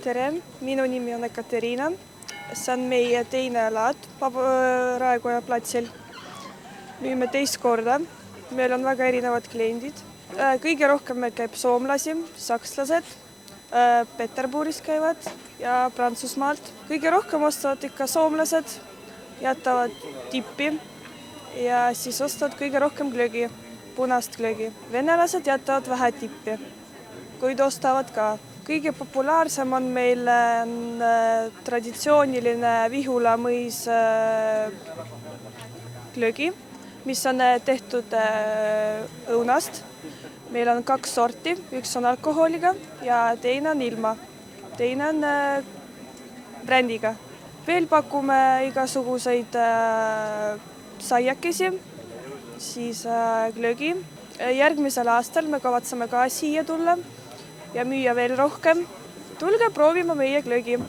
tere, minu nimi on Ekaterina. See on meie teine laad Raekoja platsil. Müüme teist korda. Meil on väga erinevad kliendid. Kõige rohkem meil käib soomlasi, sakslased, Peterburis käivad ja Prantsusmaalt. Kõige rohkem ostavad ikka soomlased, jätavad tippi ja siis ostavad kõige rohkem glögi, punast glögi. Venelased jätavad vähe tippi, kuid ostavad ka. Kõige populaarsem on meil traditsiooniline Vihula mõis glögi, mis on tehtud õunast. Meil on 2 sorti, üks on alkoholiga ja teine on ilma. Teine on brändiga. Veel pakume igasuguseid saiakesi, siis glögi. Järgmisel aastal me kavatseme ka siia tulla ja müüa veel rohkem. Tulge proovima meie glögi.